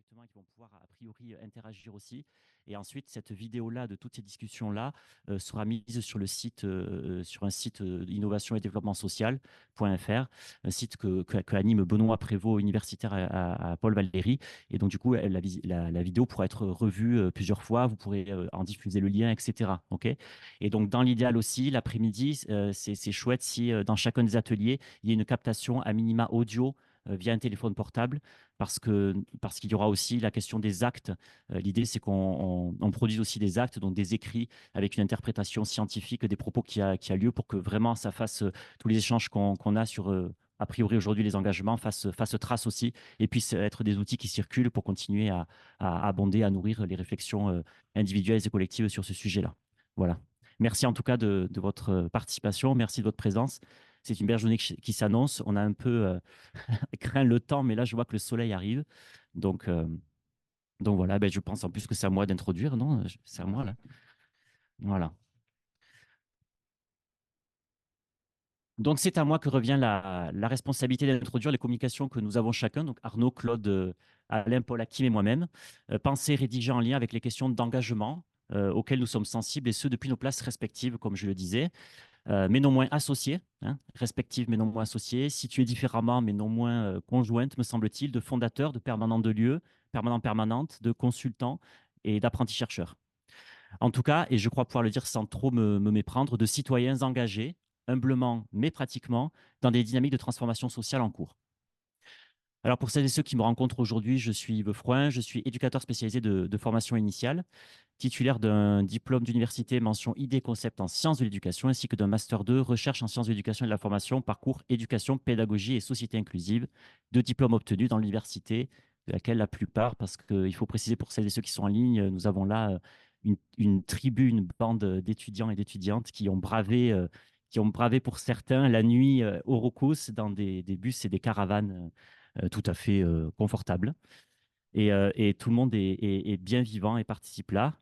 directement et qui vont pouvoir a priori interagir aussi. Et ensuite, cette vidéo-là, de toutes ces discussions-là, sera mise sur le site, sur un site innovation et développement social.fr, un site que anime Benoît Prévost, universitaire à Paul Valéry. Et donc, du coup, la vidéo pourra être revue plusieurs fois. Vous pourrez en diffuser le lien, etc. OK. Et donc, dans l'idéal aussi, l'après-midi, c'est chouette si dans chacun des ateliers, il y a une captation à minima audio via un téléphone portable, parce qu'il y aura aussi la question des actes. L'idée, c'est qu'on produise aussi des actes, donc des écrits avec une interprétation scientifique des propos qui a lieu, pour que vraiment ça fasse tous les échanges qu'on a sur, a priori aujourd'hui, les engagements, fasse trace aussi, et puissent être des outils qui circulent pour continuer à abonder, à nourrir les réflexions individuelles et collectives sur ce sujet-là. Voilà. Merci en tout cas de votre participation. Merci de votre présence. C'est une belle journée qui s'annonce. On a un peu craint le temps, mais là, je vois que le soleil arrive. Donc, euh, donc voilà, ben, je pense en plus que c'est à moi d'introduire, non? C'est à moi, là. Voilà. Donc, c'est à moi que revient la responsabilité d'introduire les communications que nous avons chacun, donc Arnaud, Claude, Alain, Paul, Hakim et moi-même, pensées, rédigées en lien avec les questions d'engagement auxquelles nous sommes sensibles, et ce, depuis nos places respectives, comme je le disais. Mais non moins associées, hein, respectives mais non moins associées, situées différemment mais non moins conjointes, me semble-t-il, de fondateurs, de permanents de lieux, permanents permanentes, de consultants et d'apprentis chercheurs. En tout cas, et je crois pouvoir le dire sans trop me méprendre, de citoyens engagés, humblement mais pratiquement, dans des dynamiques de transformation sociale en cours. Alors, pour celles et ceux qui me rencontrent aujourd'hui, je suis Yves Frouin, je suis éducateur spécialisé de formation initiale, titulaire d'un diplôme d'université mention idées concept en sciences de l'éducation, ainsi que d'un master 2 recherche en sciences de l'éducation et de la formation, parcours éducation, pédagogie et société inclusive, deux diplômes obtenus dans l'université, de laquelle la plupart, parce qu'il faut préciser pour celles et ceux qui sont en ligne, nous avons là une tribu, une bande d'étudiants et d'étudiantes qui ont bravé pour certains la nuit au Rocos dans des bus et des caravanes tout à fait confortables. Et tout le monde est bien vivant et participe là.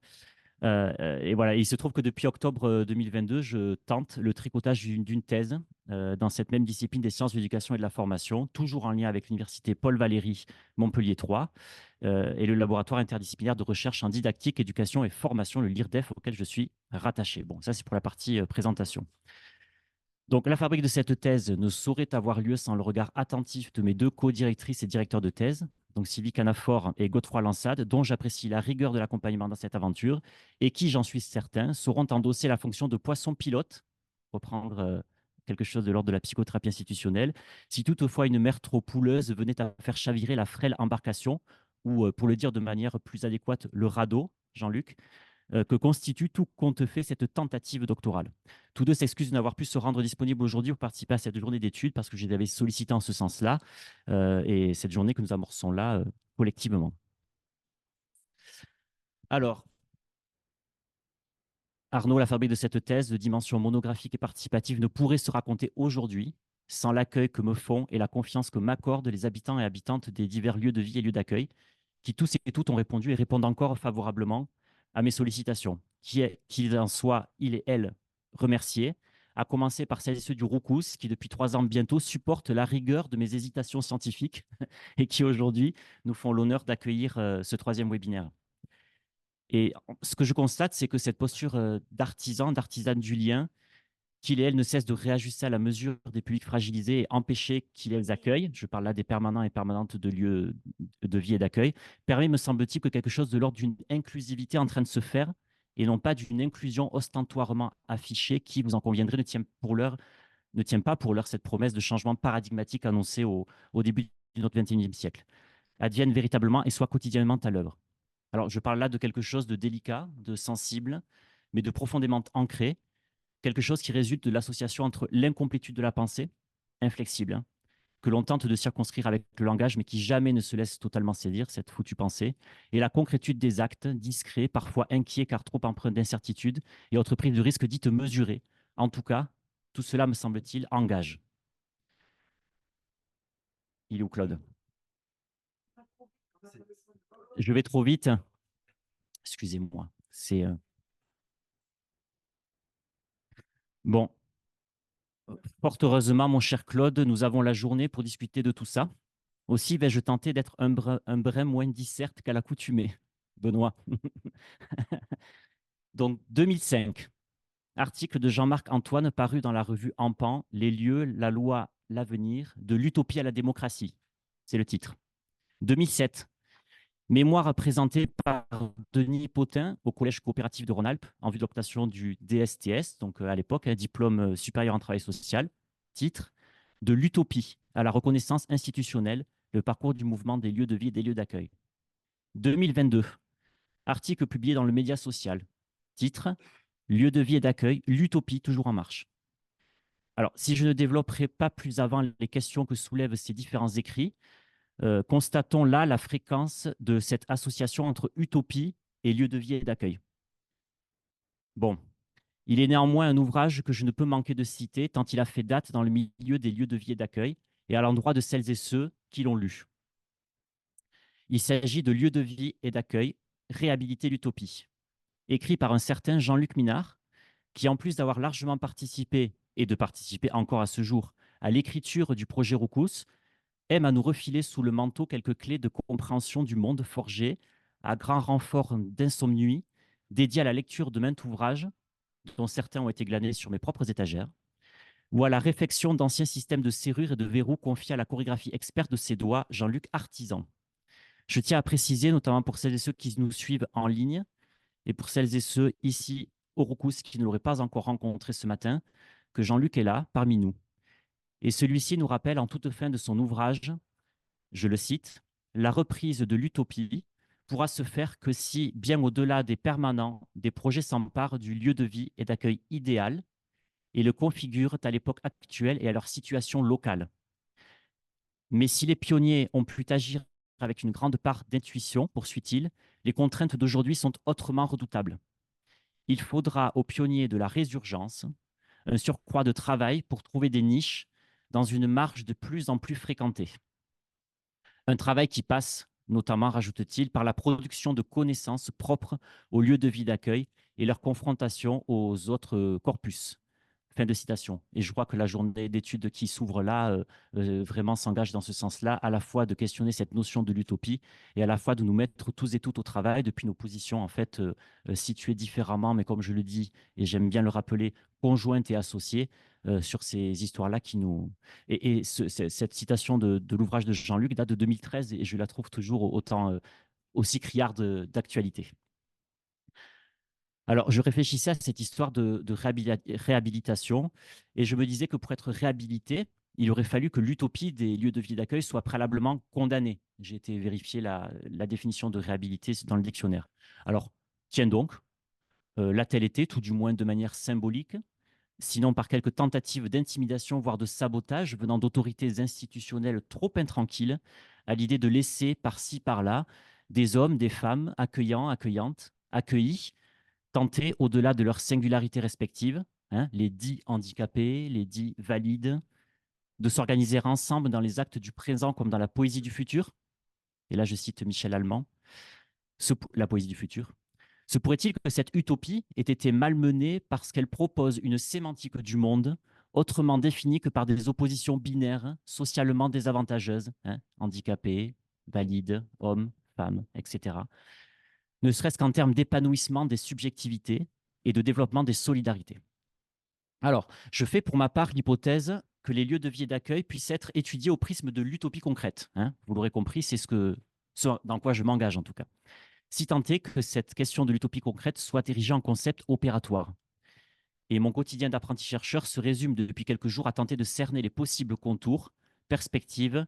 Et voilà, il se trouve que depuis octobre 2022, je tente le tricotage d'une thèse dans cette même discipline des sciences de l'éducation et de la formation, toujours en lien avec l'université Paul Valéry Montpellier 3 et le laboratoire interdisciplinaire de recherche en didactique, éducation et formation, le LIRDEF, auquel je suis rattaché. Bon, ça c'est pour la partie présentation. Donc, la fabrique de cette thèse ne saurait avoir lieu sans le regard attentif de mes deux co-directrices et directeurs de thèse, donc Sylvie Canafort et Godefroy Lansade, dont j'apprécie la rigueur de l'accompagnement dans cette aventure, et qui, j'en suis certain, sauront endosser la fonction de poisson pilote, reprendre quelque chose de l'ordre de la psychothérapie institutionnelle, si toutefois une mer trop pouleuse venait à faire chavirer la frêle embarcation, ou, pour le dire de manière plus adéquate, le radeau, Jean-Luc, que constitue tout compte fait cette tentative doctorale. Tous deux s'excusent de n'avoir pu se rendre disponible aujourd'hui pour participer à cette journée d'études, parce que je les avais sollicités en ce sens-là, et cette journée que nous amorçons là collectivement. Alors, Arnaud, la fabrique de cette thèse de dimension monographique et participative ne pourrait se raconter aujourd'hui sans l'accueil que me font et la confiance que m'accordent les habitants et habitantes des divers lieux de vie et lieux d'accueil, qui tous et toutes ont répondu et répondent encore favorablement à mes sollicitations, qu'ils en soient, ils et elles, remerciés, à commencer par celles et ceux du Roucous, qui depuis 3 ans bientôt supportent la rigueur de mes hésitations scientifiques et qui aujourd'hui nous font l'honneur d'accueillir ce troisième webinaire. Et ce que je constate, c'est que cette posture d'artisane du lien, qu'il et elle ne cessent de réajuster à la mesure des publics fragilisés et empêcher qu'ils les accueillent, je parle là des permanents et permanentes de lieux de vie et d'accueil, permet, me semble-t-il, que quelque chose de l'ordre d'une inclusivité en train de se faire, et non pas d'une inclusion ostentoirement affichée qui, vous en conviendrez, ne tient pas pour l'heure cette promesse de changement paradigmatique annoncée au début de notre XXIe siècle, advienne véritablement et soit quotidiennement à l'œuvre. Alors, je parle là de quelque chose de délicat, de sensible, mais de profondément ancré, quelque chose qui résulte de l'association entre l'incomplétude de la pensée, inflexible, hein, que l'on tente de circonscrire avec le langage, mais qui jamais ne se laisse totalement saisir, cette foutue pensée, et la concrétude des actes, discrets, parfois inquiets car trop empreints d'incertitude, et autres prises de risques dites mesurées. En tout cas, tout cela, me semble-t-il, engage. Il est où, Claude? Je vais trop vite. Excusez-moi. C'est bon. Fort heureusement, mon cher Claude, nous avons la journée pour discuter de tout ça. Aussi vais-je tenter d'être un brin moins disserte qu'à l'accoutumée. Benoît. Donc, 2005, article de Jean-Marc Antoine paru dans la revue Empan, Les lieux, la loi, l'avenir, de l'utopie à la démocratie. C'est le titre. 2007, mémoire présentée par Denis Potin au Collège coopératif de Rhône-Alpes en vue de l'obtention du DSTS, donc à l'époque, un diplôme supérieur en travail social. Titre, de l'utopie à la reconnaissance institutionnelle, le parcours du mouvement des lieux de vie et des lieux d'accueil. 2022, article publié dans le média social. Titre, lieu de vie et d'accueil, l'utopie toujours en marche. Alors, si je ne développerai pas plus avant les questions que soulèvent ces différents écrits, constatons là la fréquence de cette association entre utopie et lieu de vie et d'accueil. Bon, il est néanmoins un ouvrage que je ne peux manquer de citer tant il a fait date dans le milieu des lieux de vie et d'accueil et à l'endroit de celles et ceux qui l'ont lu. Il s'agit de Lieux de vie et d'accueil, réhabiliter l'utopie, écrit par un certain Jean-Luc Minard, qui en plus d'avoir largement participé et de participer encore à ce jour à l'écriture du projet Roucous, aime à nous refiler sous le manteau quelques clés de compréhension du monde forgé à grand renfort d'insomnie, dédié à la lecture de maints ouvrages, dont certains ont été glanés sur mes propres étagères, ou à la réflexion d'anciens systèmes de serrures et de verrous confiés à la chorégraphie experte de ses doigts, Jean-Luc Artisan. Je tiens à préciser, notamment pour celles et ceux qui nous suivent en ligne, et pour celles et ceux ici au Roucous qui ne l'auraient pas encore rencontré ce matin, que Jean-Luc est là, parmi nous. Et celui-ci nous rappelle en toute fin de son ouvrage, je le cite, la reprise de l'utopie pourra se faire que si, bien au-delà des permanents, des projets s'emparent du lieu de vie et d'accueil idéal et le configurent à l'époque actuelle et à leur situation locale. Mais si les pionniers ont pu agir avec une grande part d'intuition, poursuit-il, les contraintes d'aujourd'hui sont autrement redoutables. Il faudra aux pionniers de la résurgence un surcroît de travail pour trouver des niches dans une marge de plus en plus fréquentée. Un travail qui passe, notamment, rajoute-t-il, par la production de connaissances propres aux lieux de vie d'accueil et leur confrontation aux autres corpus. Fin de citation. Et je crois que la journée d'études qui s'ouvre là vraiment s'engage dans ce sens-là, à la fois de questionner cette notion de l'utopie et à la fois de nous mettre tous et toutes au travail depuis nos positions en fait situées différemment, mais comme je le dis et j'aime bien le rappeler, conjointes et associées sur ces histoires-là qui nous. Cette citation de l'ouvrage de Jean-Luc date de 2013 et je la trouve toujours autant aussi criarde d'actualité. Alors, je réfléchissais à cette histoire de réhabilitation et je me disais que pour être réhabilité, il aurait fallu que l'utopie des lieux de vie d'accueil soit préalablement condamnée. J'ai été vérifier la définition de réhabilité dans le dictionnaire. Alors, tiens donc, l'a-t-elle été, tout du moins de manière symbolique, sinon par quelques tentatives d'intimidation, voire de sabotage venant d'autorités institutionnelles trop intranquilles, à l'idée de laisser par-ci, par-là, des hommes, des femmes accueillants, accueillantes, accueillis, tenter, au-delà de leurs singularités respectives, hein, les dits handicapés, les dits valides, de s'organiser ensemble dans les actes du présent comme dans la poésie du futur. Et là, je cite Michel Allemand, la poésie du futur. Se pourrait-il que cette utopie ait été malmenée parce qu'elle propose une sémantique du monde autrement définie que par des oppositions binaires socialement désavantageuses, hein, handicapés, valides, hommes, femmes, etc., ne serait-ce qu'en termes d'épanouissement des subjectivités et de développement des solidarités. Alors, je fais pour ma part l'hypothèse que les lieux de vie et d'accueil puissent être étudiés au prisme de l'utopie concrète. Hein. Vous l'aurez compris, c'est ce dans quoi je m'engage en tout cas. Si tant est que cette question de l'utopie concrète soit érigée en concept opératoire. Et mon quotidien d'apprenti-chercheur se résume depuis quelques jours à tenter de cerner les possibles contours, perspectives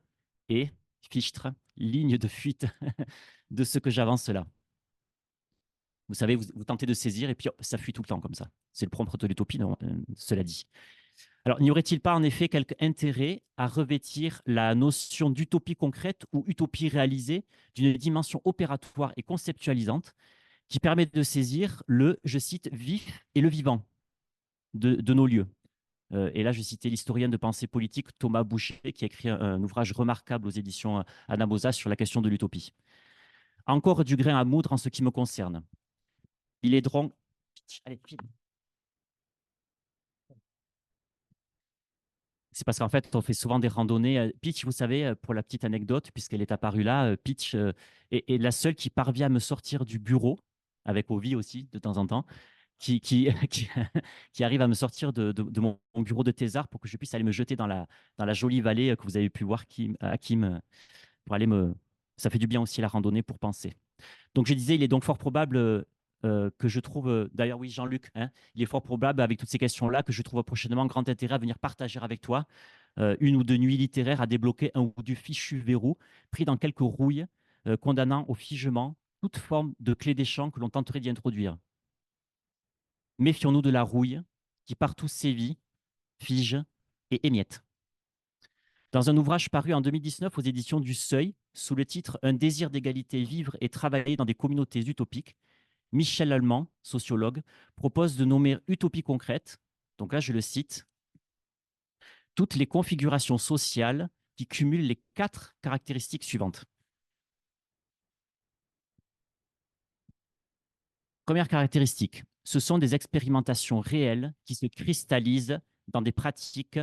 et, fichtre, lignes de fuite de ce que j'avance là. Vous savez, vous tentez de saisir et puis ça fuit tout le temps comme ça. C'est le propre de l'utopie, cela dit. Alors, n'y aurait-il pas en effet quelque intérêt à revêtir la notion d'utopie concrète ou utopie réalisée d'une dimension opératoire et conceptualisante qui permet de saisir le, je cite, vif et le vivant de nos lieux. Et là, je citais l'historien de pensée politique Thomas Boucher, qui a écrit un ouvrage remarquable aux éditions Anamosa sur la question de l'utopie. Encore du grain à moudre en ce qui me concerne. Il est donc... Allez, file. C'est parce qu'en fait, on fait souvent des randonnées. Peach, vous savez, pour la petite anecdote, puisqu'elle est apparue là, Peach est la seule qui parvient à me sortir du bureau, avec Ovi aussi, de temps en temps, qui, qui arrive à me sortir de mon bureau de thésard pour que je puisse aller me jeter dans la jolie vallée que vous avez pu voir, Hakim, pour aller me... Ça fait du bien aussi la randonnée pour penser. Donc je disais, il est donc fort probable que je trouve, d'ailleurs oui Jean-Luc, hein, il est fort probable avec toutes ces questions-là que je trouve prochainement grand intérêt à venir partager avec toi une ou deux nuits littéraires à débloquer un ou deux fichus verrous pris dans quelques rouilles condamnant au figement toute forme de clé des champs que l'on tenterait d'y introduire. Méfions-nous de la rouille qui partout sévit, fige et émiette. Dans un ouvrage paru en 2019 aux éditions du Seuil, sous le titre Un désir d'égalité, vivre et travailler dans des communautés utopiques, Michel Allemand, sociologue, propose de nommer utopie concrète, donc là je le cite, toutes les configurations sociales qui cumulent les quatre caractéristiques suivantes. Première caractéristique, ce sont des expérimentations réelles qui se cristallisent dans des pratiques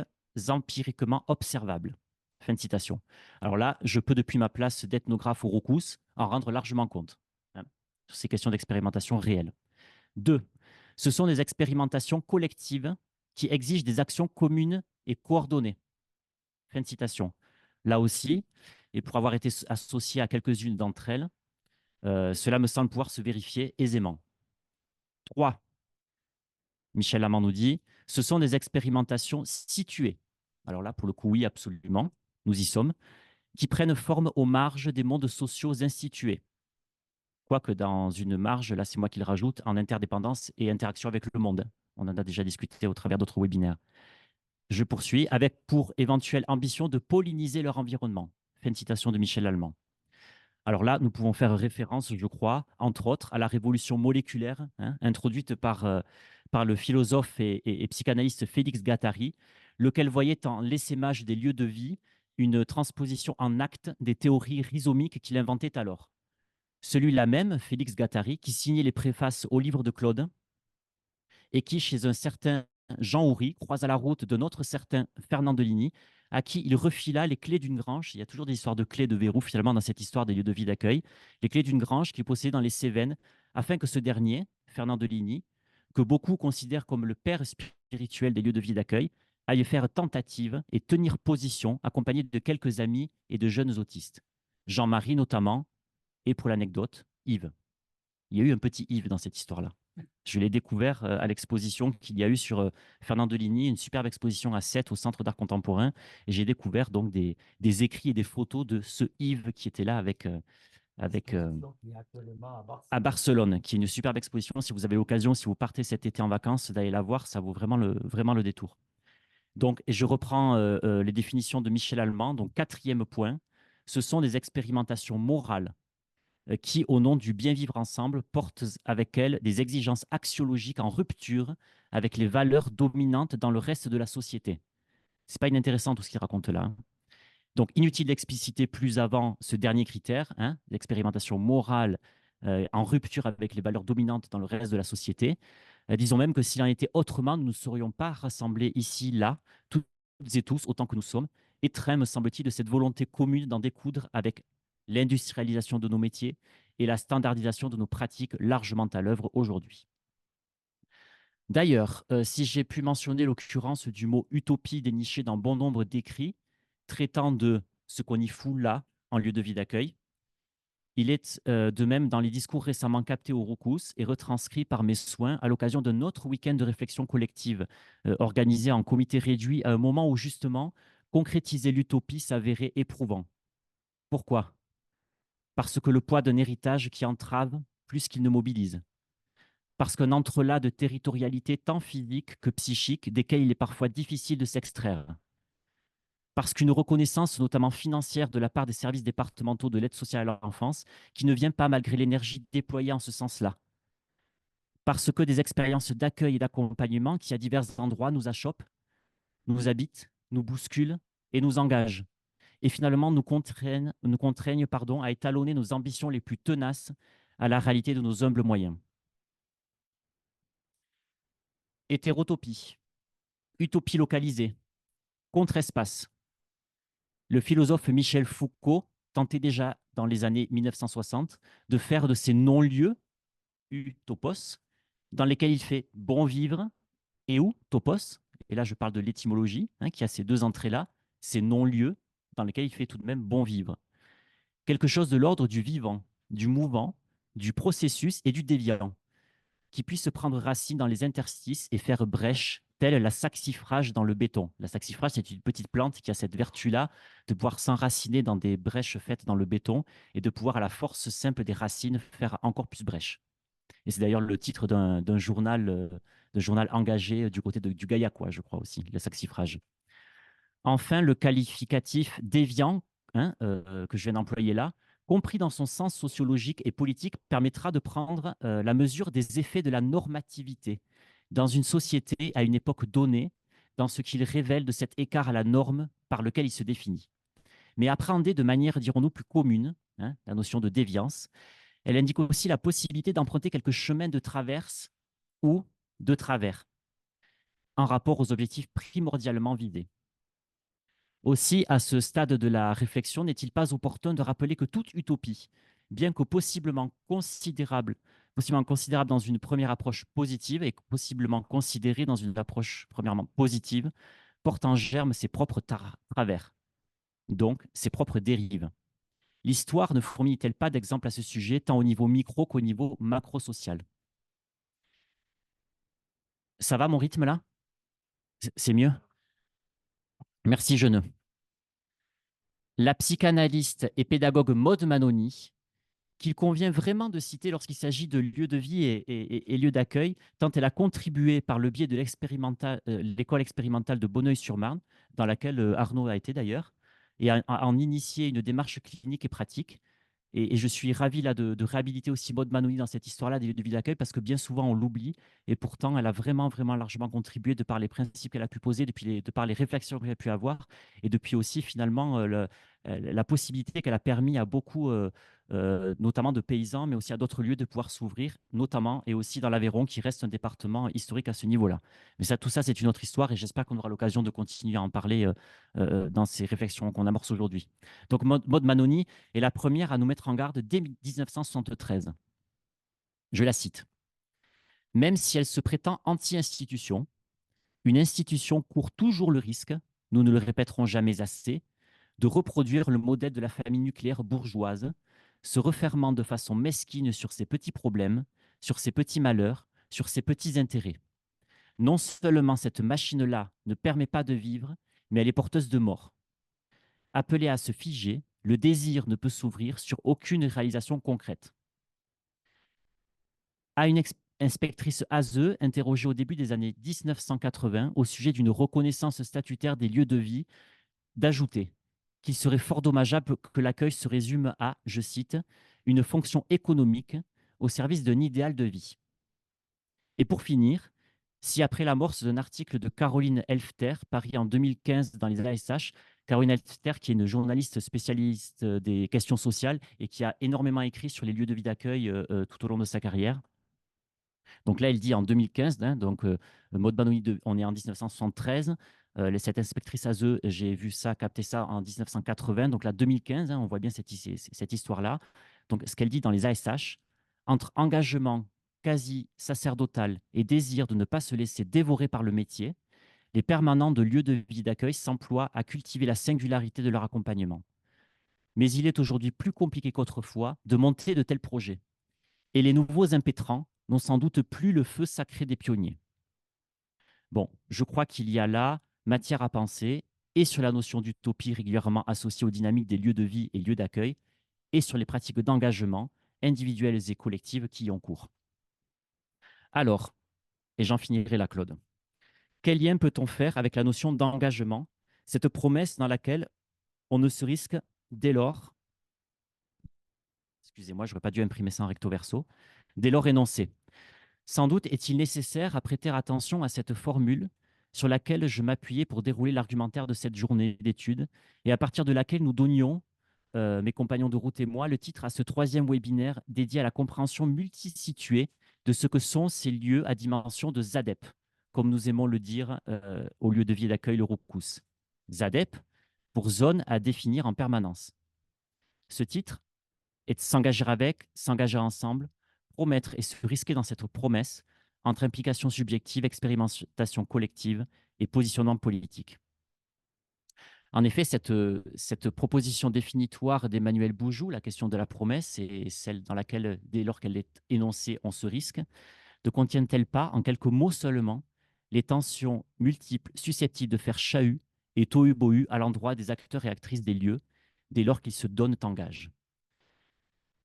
empiriquement observables. Fin de citation. Alors là, je peux, depuis ma place d'ethnographe au Roucous, en rendre largement compte hein, sur ces questions d'expérimentation réelle. Deux, ce sont des expérimentations collectives qui exigent des actions communes et coordonnées. Fin de citation. Là aussi, et pour avoir été associé à quelques-unes d'entre elles, cela me semble pouvoir se vérifier aisément. Trois, Michel Amand nous dit, ce sont des expérimentations situées. Alors là, pour le coup, oui, absolument, nous y sommes, qui prennent forme aux marges des mondes sociaux institués. Quoique dans une marge, là c'est moi qui le rajoute, en interdépendance et interaction avec le monde. On en a déjà discuté au travers d'autres webinaires. Je poursuis avec pour éventuelle ambition de polliniser leur environnement. Fin de citation de Michel Allemand. Alors là, nous pouvons faire référence, je crois, entre autres, à la révolution moléculaire hein, introduite par le philosophe et psychanalyste Félix Guattari, lequel voyait en l'essaimage des lieux de vie une transposition en acte des théories rhizomiques qu'il inventait alors. Celui-là même, Félix Guattari, qui signait les préfaces au livre de Claude et qui, chez un certain Jean Houry, croisa la route d'un autre certain Fernand Deligny, à qui il refila les clés d'une grange. Il y a toujours des histoires de clés de verrou, finalement, dans cette histoire des lieux de vie d'accueil. Les clés d'une grange qu'il possédait dans les Cévennes, afin que ce dernier, Fernand Deligny, que beaucoup considèrent comme le père spirituel des lieux de vie d'accueil, aille faire tentative et tenir position, accompagné de quelques amis et de jeunes autistes. Jean-Marie notamment, et pour l'anecdote, Yves. Il y a eu un petit Yves dans cette histoire-là. Je l'ai découvert à l'exposition qu'il y a eu sur Fernand Deligny, une superbe exposition à Sète au Centre d'art contemporain. Et j'ai découvert donc des écrits et des photos de ce Yves qui était là avec à Barcelone, qui est une superbe exposition. Si vous avez l'occasion, si vous partez cet été en vacances, d'aller la voir, ça vaut vraiment le détour. Donc, et je reprends les définitions de Michel Allemand. Donc, quatrième point, ce sont des expérimentations morales qui, au nom du bien vivre ensemble, portent avec elles des exigences axiologiques en rupture avec les valeurs dominantes dans le reste de la société. C'est pas inintéressant tout ce qu'il raconte là. Hein. Donc, inutile d'expliciter plus avant ce dernier critère, hein, l'expérimentation morale en rupture avec les valeurs dominantes dans le reste de la société. Disons même que s'il en était autrement, nous ne serions pas rassemblés ici, là, toutes et tous, autant que nous sommes, étreints, me semble-t-il, de cette volonté commune d'en découdre avec l'industrialisation de nos métiers et la standardisation de nos pratiques largement à l'œuvre aujourd'hui. D'ailleurs, si j'ai pu mentionner l'occurrence du mot utopie déniché dans bon nombre d'écrits traitant de ce qu'on y fout là, en lieu de vie d'accueil, il est de même dans les discours récemment captés au Roucous et retranscrits par mes soins à l'occasion d'un autre week-end de réflexion collective organisé en comité réduit à un moment où justement concrétiser l'utopie s'avérait éprouvant. Pourquoi? Parce que le poids d'un héritage qui entrave plus qu'il ne mobilise. Parce qu'un entrelac de territorialité tant physique que psychique, desquels il est parfois difficile de s'extraire. Parce qu'une reconnaissance, notamment financière, de la part des services départementaux de l'aide sociale à l'enfance, qui ne vient pas malgré l'énergie déployée en ce sens-là. Parce que des expériences d'accueil et d'accompagnement qui, à divers endroits, nous achoppent, nous habitent, nous bousculent et nous engagent. Et finalement nous contraignent à étalonner nos ambitions les plus tenaces à la réalité de nos humbles moyens. Hétérotopie, utopie localisée, Contre-espace. Le philosophe Michel Foucault tentait déjà dans les années 1960 de faire de ces non-lieux, utopos, dans lesquels il fait bon vivre, et où, topos, et là je parle de l'étymologie, hein, qui a ces deux entrées-là, ces non-lieux dans lesquels il fait tout de même bon vivre. Quelque chose de l'ordre du vivant, du mouvant, du processus et du déviant, qui puisse prendre racine dans les interstices et faire brèche, telle la saxifrage dans le béton. La saxifrage, c'est une petite plante qui a cette vertu-là de pouvoir s'enraciner dans des brèches faites dans le béton et de pouvoir, à la force simple des racines, faire encore plus brèche. Et c'est d'ailleurs le titre d'un journal engagé du côté du Gaillacois, je crois aussi, le saxifrage. Enfin, le qualificatif déviant, hein, que je viens d'employer là, compris dans son sens sociologique et politique, permettra de prendre la mesure des effets de la normativité dans une société à une époque donnée, dans ce qu'il révèle de cet écart à la norme par lequel il se définit. Mais appréhendée de manière, dirons-nous, plus commune, hein, la notion de déviance, elle indique aussi la possibilité d'emprunter quelques chemins de traverse ou de travers, en rapport aux objectifs primordialement visés. Aussi, à ce stade de la réflexion, n'est-il pas opportun de rappeler que toute utopie, bien que possiblement considérable dans une première approche positive et possiblement considérée dans une approche premièrement positive, porte en germe ses propres travers, donc ses propres dérives. L'histoire ne fourmille-t-elle pas d'exemples à ce sujet, tant au niveau micro qu'au niveau macro-social? Ça va mon rythme là? C'est mieux? Merci, Jeune. La psychanalyste et pédagogue Maud Manoni, qu'il convient vraiment de citer lorsqu'il s'agit de lieux de vie et lieux d'accueil, tant elle a contribué par le biais de l'école expérimentale de Bonneuil-sur-Marne, dans laquelle Arnaud a été d'ailleurs, et a en initié une démarche clinique et pratique. Et je suis ravi là de réhabiliter aussi Maud Manoni dans cette histoire-là des lieux de vie d'accueil parce que bien souvent on l'oublie et pourtant elle a vraiment, vraiment largement contribué de par les principes qu'elle a pu poser, de par les réflexions qu'elle a pu avoir et depuis aussi finalement la possibilité qu'elle a permis à beaucoup, notamment de paysans, mais aussi à d'autres lieux de pouvoir s'ouvrir, notamment et aussi dans l'Aveyron qui reste un département historique à ce niveau-là. Mais ça, tout ça, c'est une autre histoire et j'espère qu'on aura l'occasion de continuer à en parler dans ces réflexions qu'on amorce aujourd'hui. Donc Maud Manoni est la première à nous mettre en garde dès 1973. Je la cite. Même si elle se prétend anti-institution, une institution court toujours le risque, nous ne le répéterons jamais assez, de reproduire le modèle de la famille nucléaire bourgeoise, se refermant de façon mesquine sur ses petits problèmes, sur ses petits malheurs, sur ses petits intérêts. Non seulement cette machine-là ne permet pas de vivre, mais elle est porteuse de mort. Appelée à se figer, le désir ne peut s'ouvrir sur aucune réalisation concrète. À une inspectrice ASE interrogée au début des années 1980 au sujet d'une reconnaissance statutaire des lieux de vie, d'ajouter qu'il serait fort dommageable que l'accueil se résume à, je cite, une fonction économique au service d'un idéal de vie. Et pour finir, si après l'amorce d'un article de Caroline Elfter, paru en 2015 dans les ASH, Caroline Elfter, qui est une journaliste spécialiste des questions sociales et qui a énormément écrit sur les lieux de vie d'accueil tout au long de sa carrière. Donc là, elle dit en 2015, hein, donc Maud Banoni, on est en 1973. Cette inspectrice ASE, j'ai vu ça, capté ça en 1980. Donc là, 2015, hein, on voit bien cette histoire-là. Donc ce qu'elle dit dans les ASH, entre engagement quasi sacerdotal et désir de ne pas se laisser dévorer par le métier, les permanents de lieux de vie d'accueil s'emploient à cultiver la singularité de leur accompagnement. Mais il est aujourd'hui plus compliqué qu'autrefois de monter de tels projets. Et les nouveaux impétrants n'ont sans doute plus le feu sacré des pionniers. Bon, je crois qu'il y a là matière à penser et sur la notion d'utopie régulièrement associée aux dynamiques des lieux de vie et lieux d'accueil et sur les pratiques d'engagement individuelles et collectives qui y ont cours. Alors, et j'en finirai là, Claude, quel lien peut-on faire avec la notion d'engagement, cette promesse dans laquelle on ne se risque dès lors, excusez-moi, je n'aurais pas dû imprimer ça en recto verso, dès lors énoncé. Sans doute est-il nécessaire à prêter attention à cette formule sur laquelle je m'appuyais pour dérouler l'argumentaire de cette journée d'études et à partir de laquelle nous donnions, mes compagnons de route et moi, le titre à ce troisième webinaire dédié à la compréhension multisituée de ce que sont ces lieux à dimension de ZADEP, comme nous aimons le dire au lieu de vie d'accueil, le ROCUS. ZADEP, pour zone à définir en permanence. Ce titre est de s'engager avec, s'engager ensemble, promettre et se risquer dans cette promesse entre implication subjective, expérimentation collective et positionnement politique. En effet, cette proposition définitoire d'Emmanuel Boujou, la question de la promesse, et celle dans laquelle, dès lors qu'elle est énoncée, on se risque, ne contiennent-elles pas, en quelques mots seulement, les tensions multiples susceptibles de faire chahut et tohu-bohu à l'endroit des acteurs et actrices des lieux, dès lors qu'ils se donnent en gage?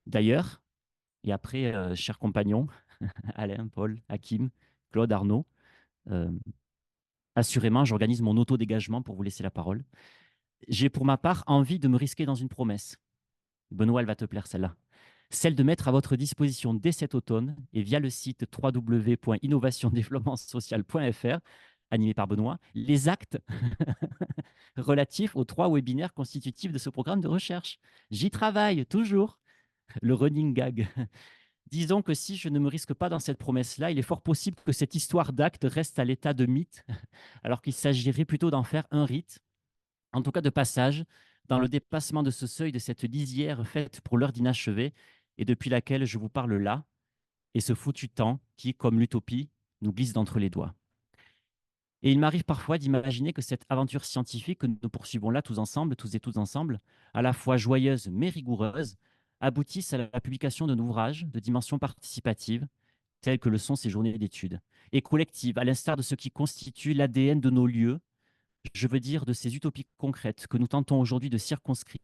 D'ailleurs, et après, chers compagnons, Alain, Paul, Hakim, Claude, Arnaud, euh, assurément, j'organise mon auto-dégagement pour vous laisser la parole. J'ai pour ma part envie de me risquer dans une promesse. Benoît, elle va te plaire celle-là. Celle de mettre à votre disposition dès cet automne et via le site www.innovationdéveloppementsocial.fr, animé par Benoît, les actes relatifs aux 3 webinaires constitutifs de ce programme de recherche. J'y travaille toujours. Le running gag. Disons que si je ne me risque pas dans cette promesse-là, il est fort possible que cette histoire d'acte reste à l'état de mythe, alors qu'il s'agirait plutôt d'en faire un rite, en tout cas de passage, dans le dépassement de ce seuil, de cette lisière faite pour l'heure d'inachevé, et depuis laquelle je vous parle là, et ce foutu temps qui, comme l'utopie, nous glisse d'entre les doigts. Et il m'arrive parfois d'imaginer que cette aventure scientifique que nous poursuivons là tous ensemble, tous et toutes ensemble, à la fois joyeuse mais rigoureuse, aboutisse à la publication d'un ouvrage de dimension participative, tel que le sont ces journées d'études, et collective, à l'instar de ce qui constitue l'ADN de nos lieux, je veux dire de ces utopies concrètes que nous tentons aujourd'hui de circonscrire,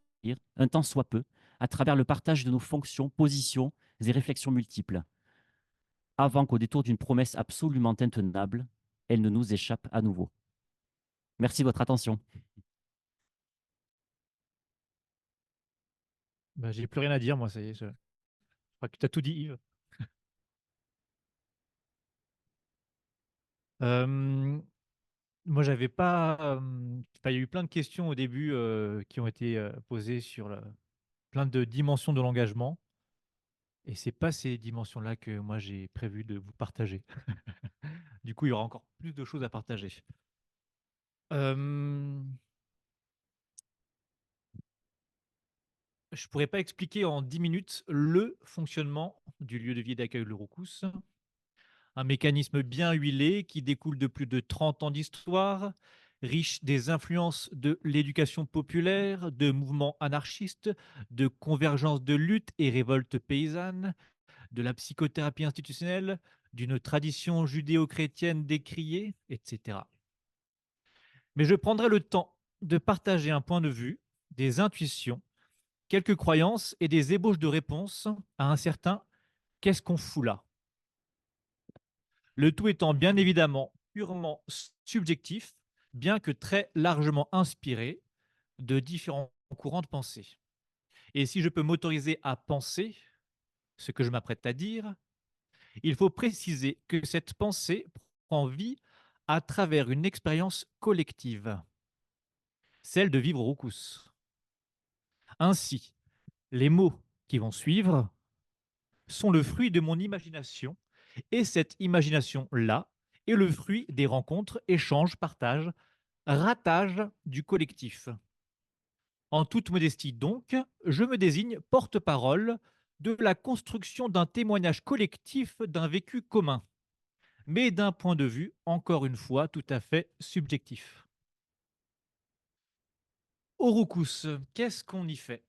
un tant soit peu, à travers le partage de nos fonctions, positions et réflexions multiples, avant qu'au détour d'une promesse absolument intenable, elle ne nous échappe à nouveau. Merci de votre attention. Bah, j'ai plus rien à dire, moi, ça y est. Je crois que tu as tout dit, Yves. Euh, Moi, j'avais pas. Enfin, il y a eu plein de questions au début qui ont été posées sur plein de dimensions de l'engagement. Et c'est pas ces dimensions-là que moi j'ai prévu de vous partager. Du coup, il y aura encore plus de choses à partager. Euh, je pourrais pas expliquer en 10 minutes le fonctionnement du lieu de vie d'accueil Le Roucous. Un mécanisme bien huilé qui découle de plus de 30 ans d'histoire, riche des influences de l'éducation populaire, de mouvements anarchistes, de convergences de luttes et révoltes paysannes, de la psychothérapie institutionnelle, d'une tradition judéo-chrétienne décriée, etc. Mais je prendrai le temps de partager un point de vue, des intuitions, quelques croyances et des ébauches de réponses à un certain qu'est-ce qu'on fout là? Le tout étant bien évidemment purement subjectif, bien que très largement inspiré de différents courants de pensée. Et si je peux m'autoriser à penser ce que je m'apprête à dire, il faut préciser que cette pensée prend vie à travers une expérience collective, celle de vivre au Roucous. Ainsi, les mots qui vont suivre sont le fruit de mon imagination, et cette imagination-là est le fruit des rencontres, échanges, partages, ratages du collectif. En toute modestie donc, je me désigne porte-parole de la construction d'un témoignage collectif d'un vécu commun, mais d'un point de vue, encore une fois, tout à fait subjectif. Au Roucous, qu'est-ce qu'on y fait?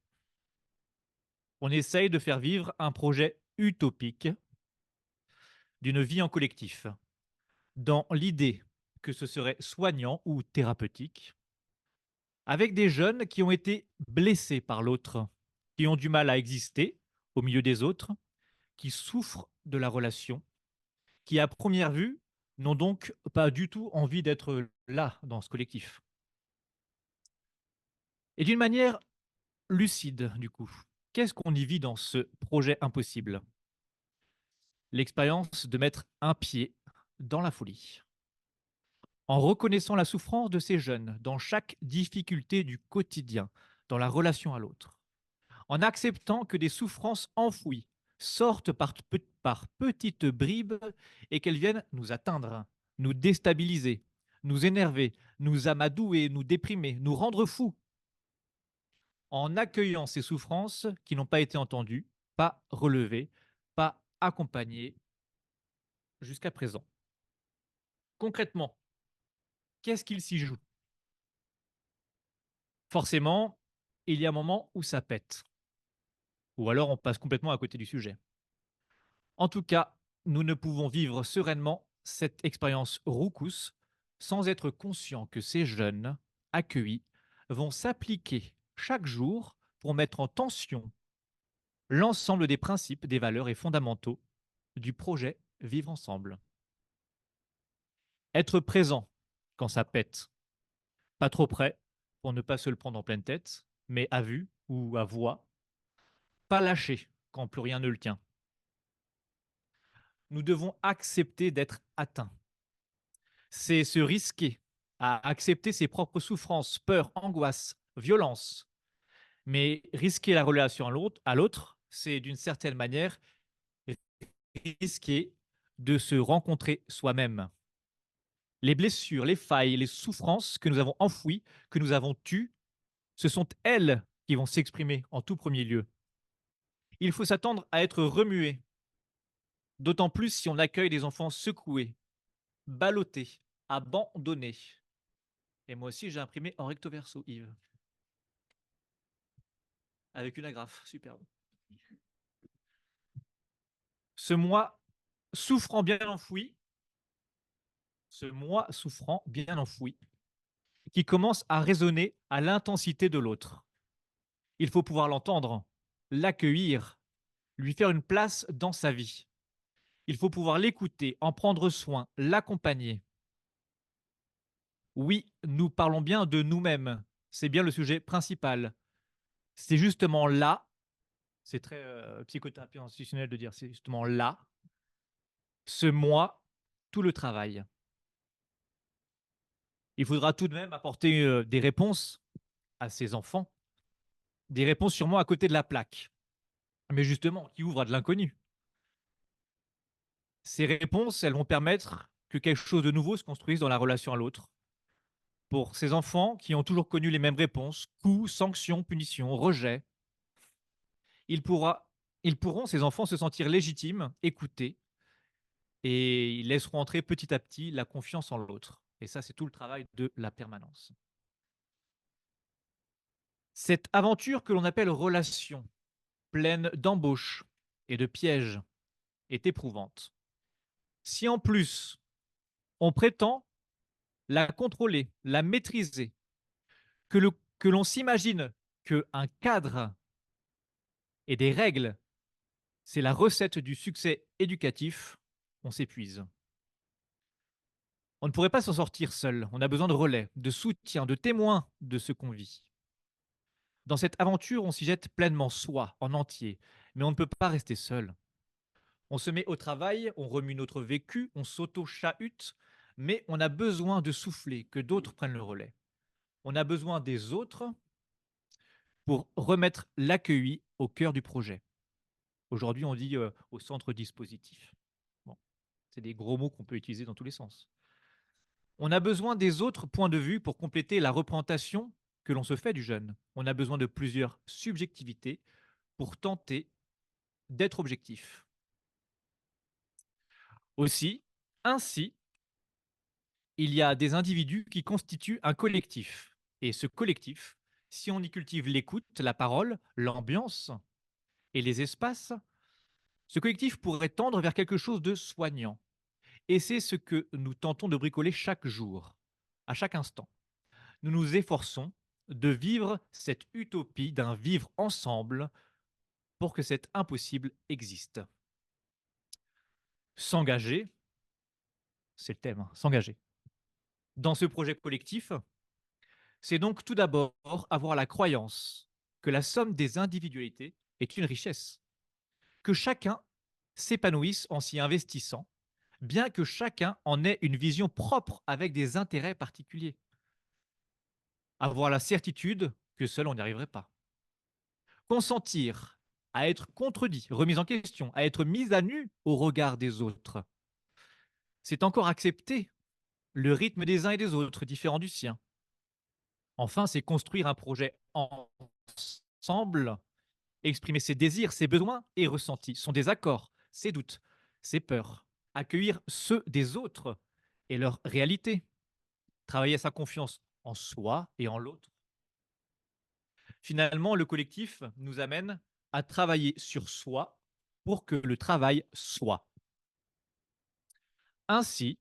On essaye de faire vivre un projet utopique d'une vie en collectif, dans l'idée que ce serait soignant ou thérapeutique, avec des jeunes qui ont été blessés par l'autre, qui ont du mal à exister au milieu des autres, qui souffrent de la relation, qui à première vue n'ont donc pas du tout envie d'être là dans ce collectif. Et d'une manière lucide, du coup, qu'est-ce qu'on y vit dans ce projet impossible? L'expérience de mettre un pied dans la folie. En reconnaissant la souffrance de ces jeunes dans chaque difficulté du quotidien, dans la relation à l'autre, en acceptant que des souffrances enfouies sortent par petites bribes et qu'elles viennent nous atteindre, nous déstabiliser, nous énerver, nous amadouer, nous déprimer, nous rendre fous, en accueillant ces souffrances qui n'ont pas été entendues, pas relevées, pas accompagnées jusqu'à présent. Concrètement, qu'est-ce qu'il s'y joue? Forcément, il y a un moment où ça pète, ou alors on passe complètement à côté du sujet. En tout cas, nous ne pouvons vivre sereinement cette expérience roucousse sans être conscients que ces jeunes accueillis vont s'appliquer chaque jour pour mettre en tension l'ensemble des principes, des valeurs et fondamentaux du projet Vivre ensemble. Être présent quand ça pète, pas trop près pour ne pas se le prendre en pleine tête, mais à vue ou à voix, pas lâcher quand plus rien ne le tient. Nous devons accepter d'être atteints. C'est se risquer à accepter ses propres souffrances, peurs, angoisses, violences. Mais risquer la relation à l'autre, c'est d'une certaine manière risquer de se rencontrer soi-même. Les blessures, les failles, les souffrances que nous avons enfouies, que nous avons tues, ce sont elles qui vont s'exprimer en tout premier lieu. Il faut s'attendre à être remué, d'autant plus si on accueille des enfants secoués, ballottés, abandonnés. Et moi aussi, j'ai imprimé en recto verso, Yves. Avec une agrafe, superbe. Ce moi souffrant bien enfoui, ce moi souffrant bien enfoui, qui commence à résonner à l'intensité de l'autre. Il faut pouvoir l'entendre, l'accueillir, lui faire une place dans sa vie. Il faut pouvoir l'écouter, en prendre soin, l'accompagner. Oui, nous parlons bien de nous-mêmes. C'est bien le sujet principal. C'est justement là, c'est très psychothérapie institutionnelle de dire, c'est justement là, ce moi, tout le travail. Il faudra tout de même apporter des réponses à ces enfants, des réponses sûrement à côté de la plaque, mais justement qui ouvrent à de l'inconnu. Ces réponses, elles vont permettre que quelque chose de nouveau se construise dans la relation à l'autre. Pour ces enfants qui ont toujours connu les mêmes réponses, coups, sanctions, punitions, rejet, ils, pourra, ils pourront, ces enfants, se sentir légitimes, écoutés, et ils laisseront entrer petit à petit la confiance en l'autre. Et ça, c'est tout le travail de la permanence. Cette aventure que l'on appelle relation, pleine d'embauches et de pièges, est éprouvante. Si en plus on prétend la contrôler, la maîtriser, que l'on s'imagine qu'un cadre et des règles, c'est la recette du succès éducatif, on s'épuise. On ne pourrait pas s'en sortir seul. On a besoin de relais, de soutien, de témoins de ce qu'on vit. Dans cette aventure, on s'y jette pleinement soi, en entier, mais on ne peut pas rester seul. On se met au travail, on remue notre vécu, on s'auto-chahute, mais on a besoin de souffler, que d'autres prennent le relais. On a besoin des autres pour remettre l'accueilli au cœur du projet. Aujourd'hui, on dit au centre dispositif. Bon, c'est des gros mots qu'on peut utiliser dans tous les sens. On a besoin des autres points de vue pour compléter la représentation que l'on se fait du jeune. On a besoin de plusieurs subjectivités pour tenter d'être objectif. Aussi, ainsi, il y a des individus qui constituent un collectif. Et ce collectif, si on y cultive l'écoute, la parole, l'ambiance et les espaces, ce collectif pourrait tendre vers quelque chose de soignant. Et c'est ce que nous tentons de bricoler chaque jour, à chaque instant. Nous nous efforçons de vivre cette utopie d'un vivre ensemble pour que cet impossible existe. S'engager, c'est le thème, hein, s'engager. Dans ce projet collectif, c'est donc tout d'abord avoir la croyance que la somme des individualités est une richesse, que chacun s'épanouisse en s'y investissant, bien que chacun en ait une vision propre avec des intérêts particuliers. Avoir la certitude que seul on n'y arriverait pas. Consentir à être contredit, remis en question, à être mis à nu au regard des autres. C'est encore accepter le rythme des uns et des autres, différent du sien. Enfin, c'est construire un projet ensemble, exprimer ses désirs, ses besoins et ressentis, son désaccord, ses doutes, ses peurs, accueillir ceux des autres et leur réalité, travailler sa confiance en soi et en l'autre. Finalement, le collectif nous amène à travailler sur soi pour que le travail soit. Ainsi,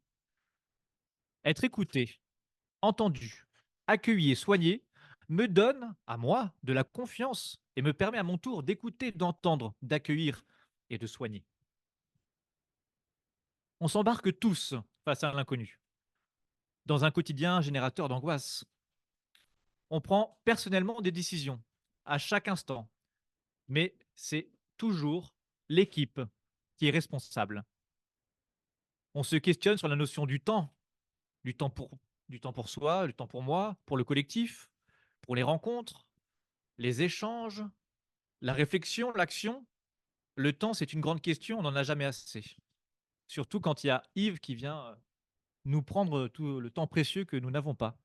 être écouté, entendu, accueilli et soigné me donne à moi de la confiance et me permet à mon tour d'écouter, d'entendre, d'accueillir et de soigner. On s'embarque tous face à l'inconnu, dans un quotidien générateur d'angoisse. On prend personnellement des décisions à chaque instant, mais c'est toujours l'équipe qui est responsable. On se questionne sur la notion du temps pour, du temps pour soi, du temps pour moi, pour le collectif, pour les rencontres, les échanges, la réflexion, l'action. Le temps, c'est une grande question, on n'en a jamais assez. Surtout quand il y a Yves qui vient nous prendre tout le temps précieux que nous n'avons pas.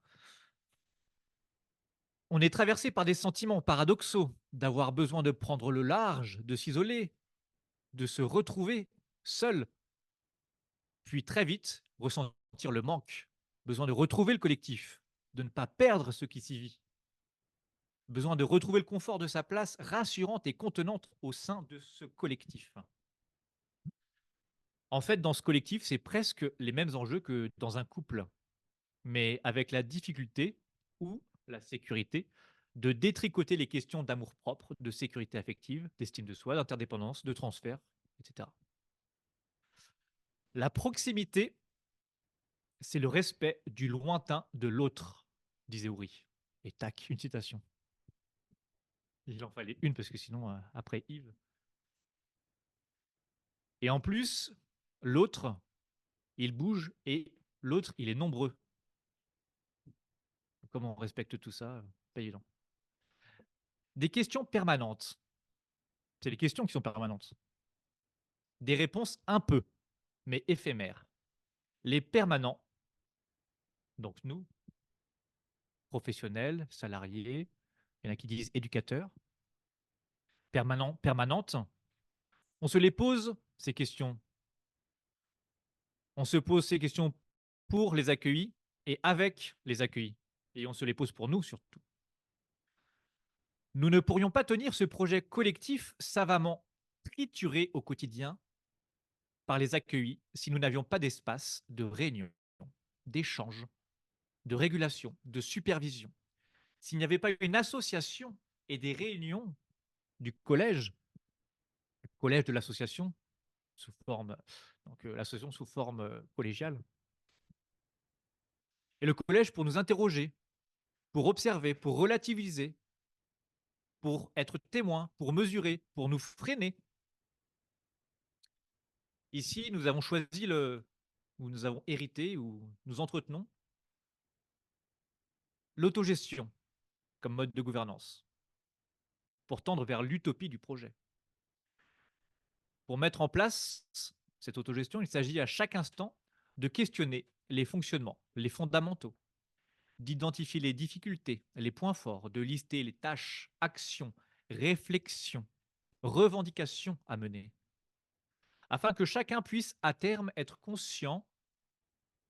On est traversé par des sentiments paradoxaux, d'avoir besoin de prendre le large, de s'isoler, de se retrouver seul, puis très vite ressentir le manque, besoin de retrouver le collectif, de ne pas perdre ce qui s'y vit, besoin de retrouver le confort de sa place rassurante et contenante au sein de ce collectif. En fait, dans ce collectif, c'est presque les mêmes enjeux que dans un couple, mais avec la difficulté ou la sécurité de détricoter les questions d'amour-propre, de sécurité affective, d'estime de soi, d'interdépendance, de transfert, etc. La proximité, c'est le respect du lointain de l'autre, disait Houry. Et tac, une citation. Il en fallait une parce que sinon, après Yves. Et en plus, l'autre, il bouge et l'autre, il est nombreux. Comment on respecte tout ça? Pas évident. Des questions permanentes. C'est les questions qui sont permanentes. Des réponses un peu, mais éphémères. Les permanents, donc nous, professionnels, salariés, il y en a qui disent éducateurs, permanentes, on se les pose, ces questions. On se pose ces questions pour les accueillis et avec les accueillis. Et on se les pose pour nous surtout. Nous ne pourrions pas tenir ce projet collectif savamment trituré au quotidien par les accueillis si nous n'avions pas d'espace de réunion, d'échange, de régulation, de supervision. S'il n'y avait pas eu une association et des réunions du collège de l'association, sous forme, donc l'association sous forme collégiale, et le collège pour nous interroger, pour observer, pour relativiser, pour être témoin, pour mesurer, pour nous freiner. Ici, nous avons choisi ou nous avons hérité, ou nous entretenons l'autogestion comme mode de gouvernance pour tendre vers l'utopie du projet. Pour mettre en place cette autogestion, il s'agit à chaque instant de questionner les fonctionnements, les fondamentaux, d'identifier les difficultés, les points forts, de lister les tâches, actions, réflexions, revendications à mener, afin que chacun puisse à terme être conscient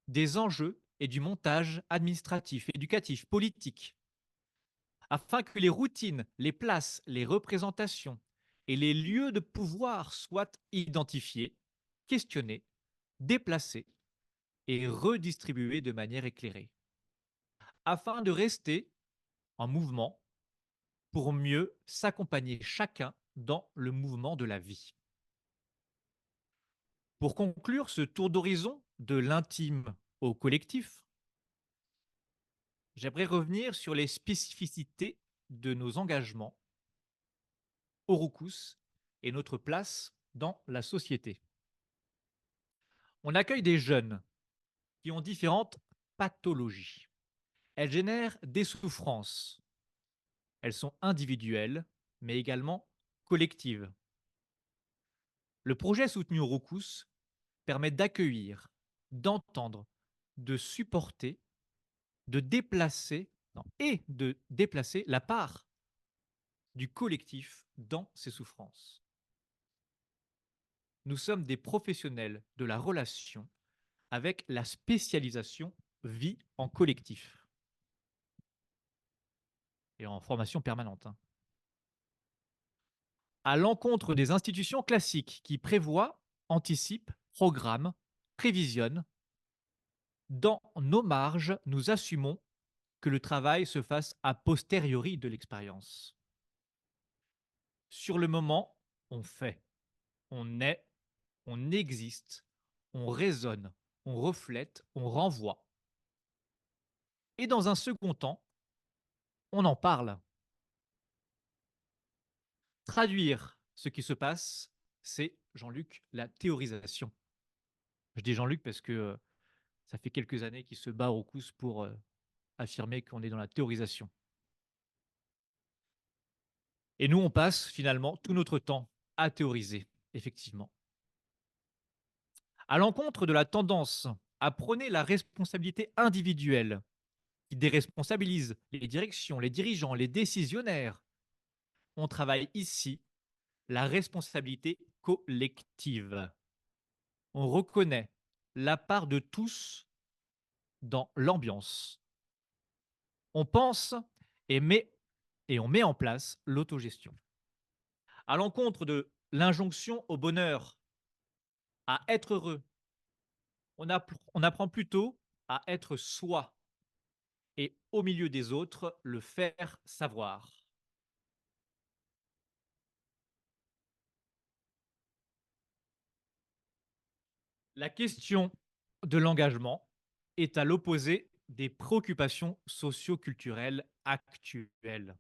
des enjeux et du montage administratif, éducatif, politique, afin que les routines, les places, les représentations et les lieux de pouvoir soient identifiés, questionnés, déplacés et redistribués de manière éclairée, afin de rester en mouvement pour mieux s'accompagner chacun dans le mouvement de la vie. Pour conclure ce tour d'horizon de l'intime au collectif, j'aimerais revenir sur les spécificités de nos engagements au Roucous et notre place dans la société. On accueille des jeunes qui ont différentes pathologies. Elles génèrent des souffrances. Elles sont individuelles, mais également collectives. Le projet soutenu au Roucous permet d'accueillir, d'entendre, de supporter, de déplacer, non, et de déplacer la part du collectif dans ses souffrances. Nous sommes des professionnels de la relation avec la spécialisation vie en collectif et en formation permanente, hein. À l'encontre des institutions classiques qui prévoient, anticipent, programment, prévisionnent, dans nos marges, nous assumons que le travail se fasse a posteriori de l'expérience. Sur le moment, on fait, on est, on existe, on raisonne, on reflète, on renvoie. Et dans un second temps, on en parle. Traduire ce qui se passe, c'est, Jean-Luc, la théorisation. Je dis Jean-Luc parce que ça fait quelques années qu'il se bat au Crous pour affirmer qu'on est dans la théorisation. Et nous, on passe finalement tout notre temps à théoriser, effectivement. À l'encontre de la tendance à prôner la responsabilité individuelle, qui déresponsabilise les directions, les dirigeants, les décisionnaires, on travaille ici la responsabilité collective. On reconnaît la part de tous dans l'ambiance. On pense et on met en place l'autogestion. À l'encontre de l'injonction au bonheur, à être heureux, on apprend plutôt à être soi et au milieu des autres, le faire savoir. La question de l'engagement est à l'opposé des préoccupations socio-culturelles actuelles.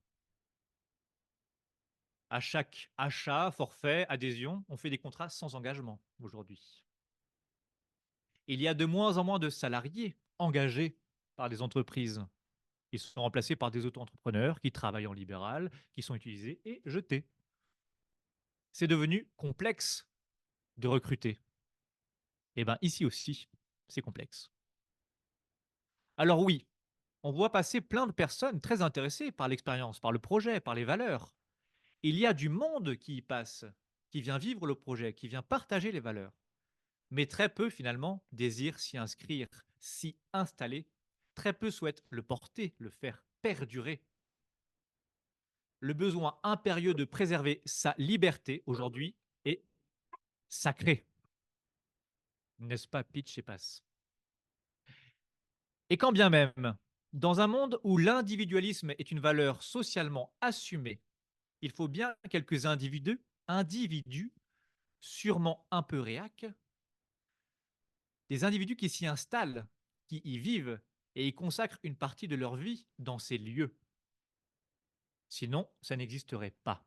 À chaque achat, forfait, adhésion, on fait des contrats sans engagement aujourd'hui. Il y a de moins en moins de salariés engagés par les entreprises. Ils sont remplacés par des auto-entrepreneurs qui travaillent en libéral, qui sont utilisés et jetés. C'est devenu complexe de recruter. Et bien ici aussi, c'est complexe. Alors oui, on voit passer plein de personnes très intéressées par l'expérience, par le projet, par les valeurs. Il y a du monde qui y passe, qui vient vivre le projet, qui vient partager les valeurs. Mais très peu, finalement, désirent s'y inscrire, s'y installer. Très peu souhaitent le porter, le faire perdurer. Le besoin impérieux de préserver sa liberté, aujourd'hui, est sacré. N'est-ce pas, Pitch et passe? Et quand bien même, dans un monde où l'individualisme est une valeur socialement assumée, il faut bien quelques individus sûrement un peu réacs, des individus qui s'y installent, qui y vivent et y consacrent une partie de leur vie dans ces lieux. Sinon, ça n'existerait pas.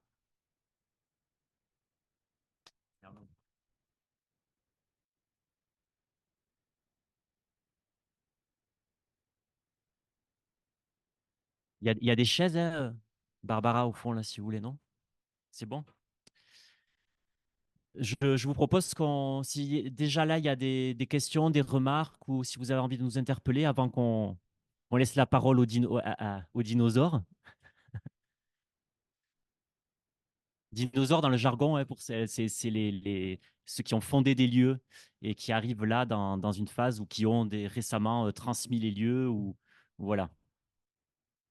Il y a des chaises, hein, Barbara, au fond, là, si vous voulez, non? C'est bon? Je vous propose qu'on, si déjà là, il y a des questions, des remarques, ou si vous avez envie de nous interpeller avant qu'on on laisse la parole aux dinosaures. Dinosaures dans le jargon, ouais, c'est ceux qui ont fondé des lieux et qui arrivent là dans une phase ou qui ont récemment transmis les lieux. Ou voilà,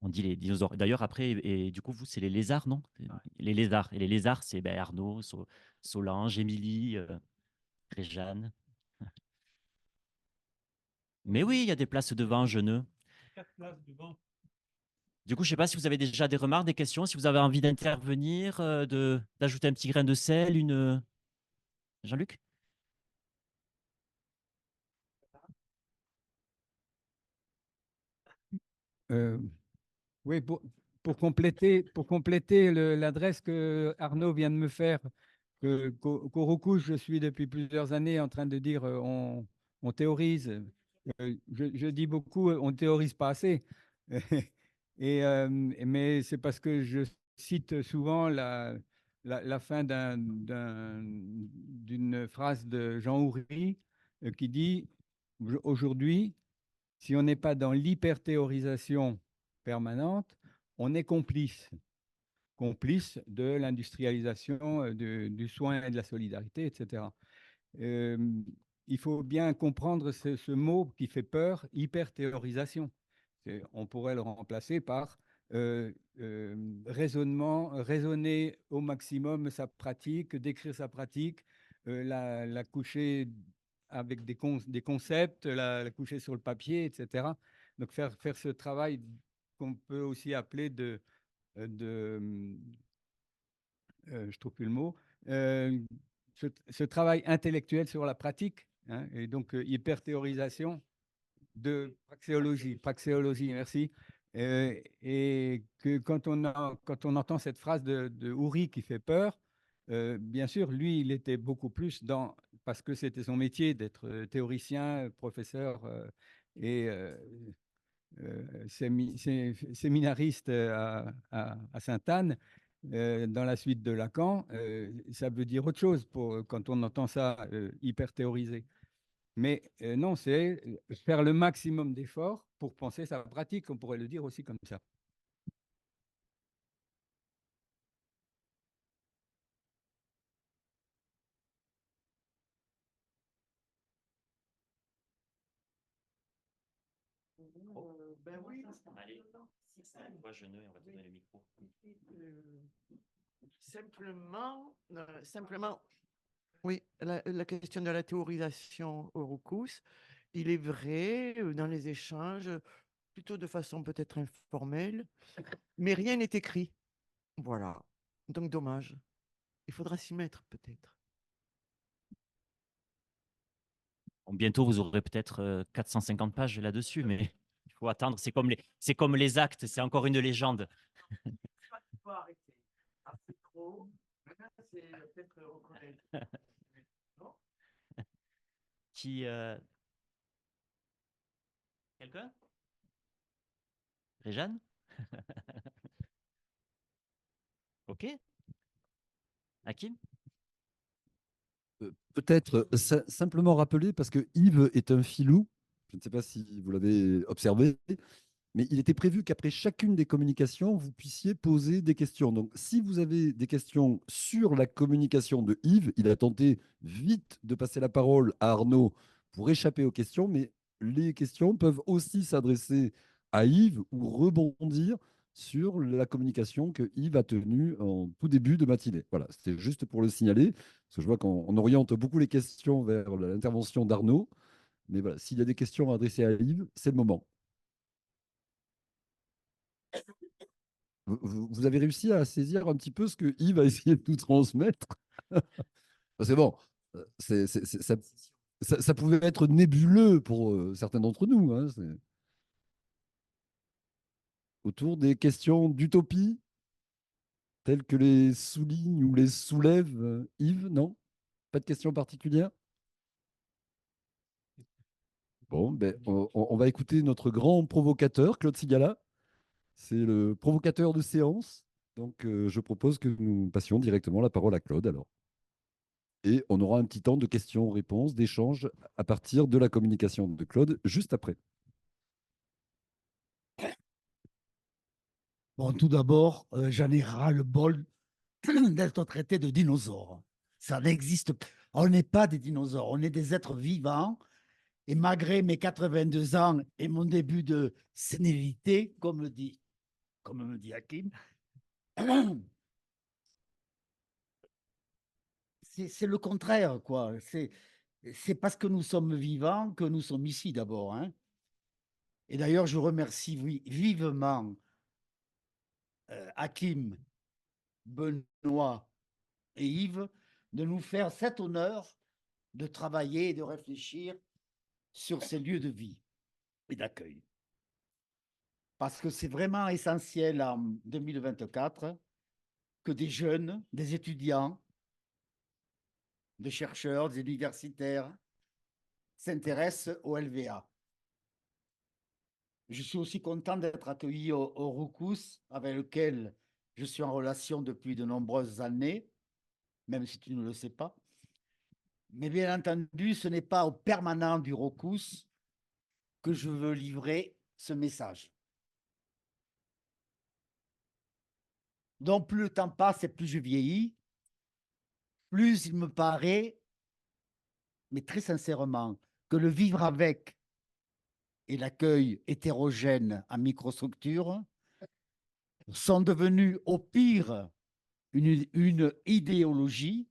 on dit les dinosaures. D'ailleurs, après, et du coup, vous, c'est les lézards, non? Les lézards. Et les lézards, c'est ben, Arnaud, Solange, Émilie, Réjeanne. Mais oui, il y a des places devant, Jeuneux. 4 places devant. Du coup, je ne sais pas si vous avez déjà des remarques, des questions, si vous avez envie d'intervenir, d'ajouter un petit grain de sel, Jean-Luc? Euh, oui, pour compléter l'adresse que Arnaud vient de me faire, qu'au Roucouche, je suis depuis plusieurs années en train de dire on théorise. Je dis beaucoup, on ne théorise pas assez. Mais c'est parce que je cite souvent la fin d'une phrase de Jean Houry qui dit aujourd'hui, Si on n'est pas dans l'hyperthéorisation permanente, on est complice de l'industrialisation du soin et de la solidarité, etc. Euh, il faut bien comprendre ce mot qui fait peur, hyperthéorisation. On pourrait le remplacer par raisonner au maximum sa pratique, décrire sa pratique, la coucher avec des concepts, la coucher sur le papier, etc. Donc faire ce travail qu'on peut aussi appeler je trouve plus le mot, euh, ce travail intellectuel sur la pratique, hein, et donc hyper-théorisation de praxéologie, merci. Et que quand on entend cette phrase de Houry qui fait peur, bien sûr, lui, il était beaucoup plus parce que c'était son métier d'être théoricien, professeur et séminariste à Sainte-Anne, dans la suite de Lacan, ça veut dire autre chose quand on entend ça hyper théorisé. Mais non, c'est faire le maximum d'efforts pour penser sa pratique, on pourrait le dire aussi comme ça. Ben oui. Allez, moi je ne, on va te donner le micro. Simplement, oui, la question de la théorisation au Roucous, il est vrai, dans les échanges, plutôt de façon peut-être informelle, mais rien n'est écrit. Voilà. Donc, dommage. Il faudra s'y mettre, peut-être. Bon, bientôt, vous aurez peut-être 450 pages là-dessus, mais il faut attendre. C'est comme les actes, c'est encore une légende. Il faut arrêter. Après trop, c'est peut-être reconnaître. Qui, quelqu'un? Réjeanne? Ok. Hakim? Peut-être simplement rappeler, parce que Yves est un filou, je ne sais pas si vous l'avez observé, mais il était prévu qu'après chacune des communications, vous puissiez poser des questions. Donc, si vous avez des questions sur la communication de Yves, il a tenté vite de passer la parole à Arnaud pour échapper aux questions, mais les questions peuvent aussi s'adresser à Yves ou rebondir sur la communication que Yves a tenue en tout début de matinée. Voilà, c'était juste pour le signaler, parce que je vois qu'on oriente beaucoup les questions vers l'intervention d'Arnaud. Mais voilà, s'il y a des questions adressées à Yves, c'est le moment. Vous avez réussi à saisir un petit peu ce que Yves a essayé de nous transmettre. C'est bon, ça pouvait être nébuleux pour certains d'entre nous, hein, autour des questions d'utopie, telles que les souligne ou les soulève Yves, non? Pas de questions particulières? Bon, ben, on va écouter notre grand provocateur, Claude Sigala. C'est le provocateur de séance. Donc, je propose que nous passions directement la parole à Claude alors. Et on aura un petit temps de questions-réponses, d'échanges à partir de la communication de Claude juste après. Bon, tout d'abord, j'en ai ras-le-bol d'être traité de dinosaure. Ça n'existe pas. On n'est pas des dinosaures, on est des êtres vivants. Et malgré mes 82 ans et mon début de sénilité, comme me dit Hakim, c'est le contraire, quoi. C'est parce que nous sommes vivants que nous sommes ici d'abord, hein. Et d'ailleurs, je remercie vivement Hakim, Benoît et Yves de nous faire cet honneur de travailler et de réfléchir sur ces lieux de vie et d'accueil. Parce que c'est vraiment essentiel en 2024 que des jeunes, des étudiants, des chercheurs, des universitaires s'intéressent au LVA. Je suis aussi content d'être accueilli au Roucous, avec lequel je suis en relation depuis de nombreuses années, même si tu ne le sais pas. Mais bien entendu, ce n'est pas au permanent du Roucous que je veux livrer ce message. Donc, plus le temps passe et plus je vieillis, plus il me paraît, mais très sincèrement, que le vivre avec et l'accueil hétérogène en microstructure sont devenus au pire une idéologie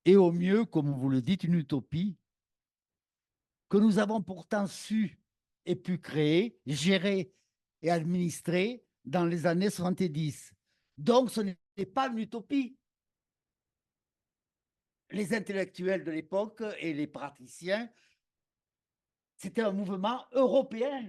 et au mieux, comme vous le dites, une utopie que nous avons pourtant su et pu créer, gérer et administrer dans les années 70. Donc, ce n'est pas une utopie. Les intellectuels de l'époque et les praticiens, c'était un mouvement européen.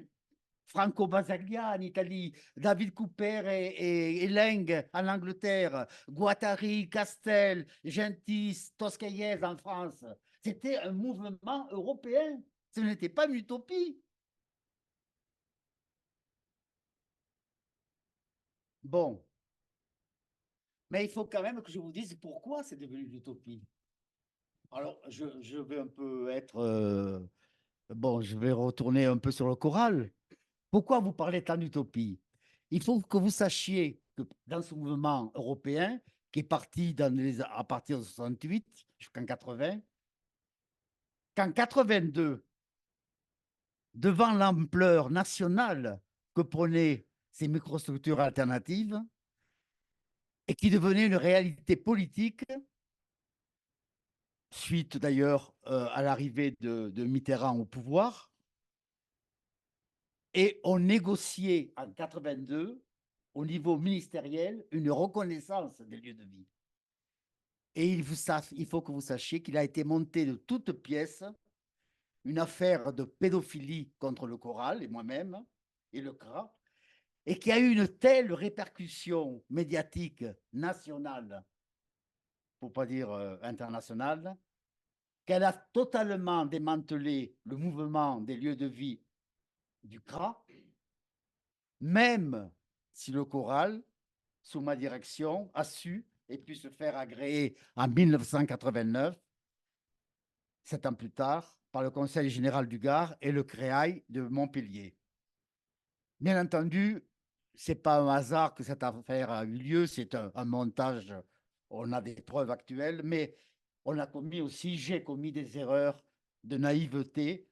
Franco Basaglia en Italie, David Cooper et Laing en Angleterre, Guattari, Castel, Gentis, Toscaïez en France. C'était un mouvement européen. Ce n'était pas une utopie. Bon. Mais il faut quand même que je vous dise pourquoi c'est devenu l'utopie. Alors, je vais un peu être... bon, je vais retourner un peu sur le choral. Pourquoi vous parlez tant d'utopie? Il faut que vous sachiez que dans ce mouvement européen, qui est parti à partir de 68 jusqu'en 80, qu'en 82, devant l'ampleur nationale que prenaient ces microstructures alternatives et qui devenaient une réalité politique, suite d'ailleurs à l'arrivée de Mitterrand au pouvoir, et on négociait en 82 au niveau ministériel une reconnaissance des lieux de vie. Et il faut que vous sachiez qu'il a été monté de toutes pièces une affaire de pédophilie contre le choral et moi-même et le CRA, et qui a eu une telle répercussion médiatique nationale, pour ne pas dire internationale, qu'elle a totalement démantelé le mouvement des lieux de vie du CRA, même si le choral, sous ma direction, a su et pu se faire agréer en 1989, 7 ans plus tard, par le Conseil général du Gard et le CREAI de Montpellier. Bien entendu, ce n'est pas un hasard que cette affaire a eu lieu, c'est un montage, on a des preuves actuelles, mais on a commis aussi, j'ai commis des erreurs de naïveté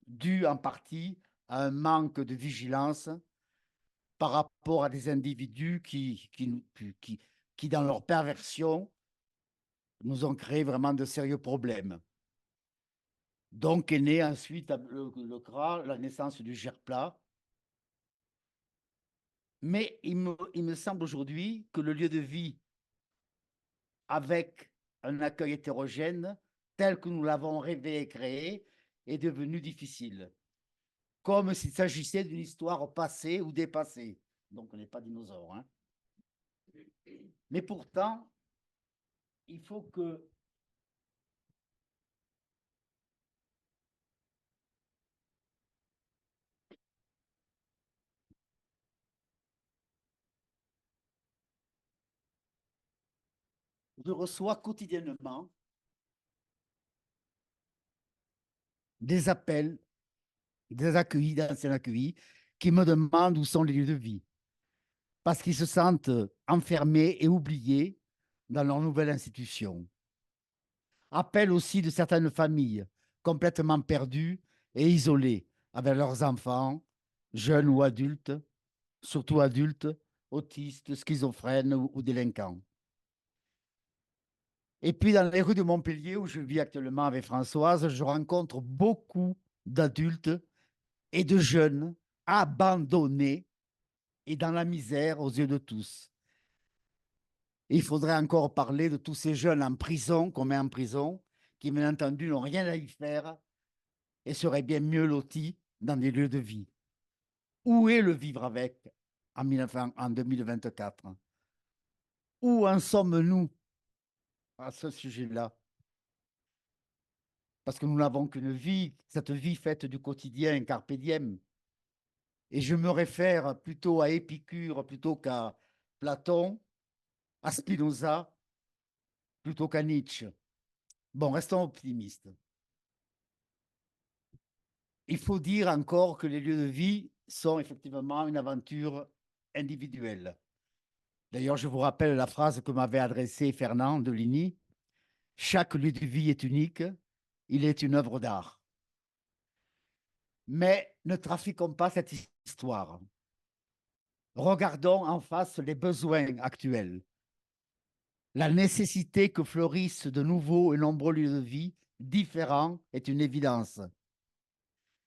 dues en partie à un manque de vigilance par rapport à des individus qui dans leur perversion, nous ont créé vraiment de sérieux problèmes. Donc est né ensuite le CRA, la naissance du GERPLA. Mais il me semble aujourd'hui que le lieu de vie, avec un accueil hétérogène, tel que nous l'avons rêvé et créé, est devenu difficile. Comme s'il s'agissait d'une histoire passée ou dépassée. Donc on n'est pas dinosaure. Hein. Mais pourtant, il faut que je reçois quotidiennement des appels, des accueillis, d'anciens accueillis, qui me demandent où sont les lieux de vie. Parce qu'ils se sentent enfermés et oubliés dans leur nouvelle institution. Appel aussi de certaines familles complètement perdues et isolées avec leurs enfants, jeunes ou adultes, surtout adultes, autistes, schizophrènes ou délinquants. Et puis dans les rues de Montpellier, où je vis actuellement avec Françoise, je rencontre beaucoup d'adultes et de jeunes abandonnés et dans la misère aux yeux de tous. Et il faudrait encore parler de tous ces jeunes en prison, qu'on met en prison, qui bien entendu n'ont rien à y faire et seraient bien mieux lotis dans des lieux de vie. Où est le vivre avec en 2024? Où en sommes-nous à ce sujet-là? Parce que nous n'avons qu'une vie, cette vie faite du quotidien, carpe diem. Et je me réfère plutôt à Épicure plutôt qu'à Platon, à Spinoza plutôt qu'à Nietzsche. Bon, restons optimistes. il faut dire encore que les lieux de vie sont effectivement une aventure individuelle. D'ailleurs, je vous rappelle la phrase que m'avait adressée Fernand de Ligny. Chaque lieu de vie est unique, il est une œuvre d'art. Mais ne trafiquons pas cette histoire. Regardons en face les besoins actuels. La nécessité que fleurissent de nouveaux et nombreux lieux de vie différents est une évidence.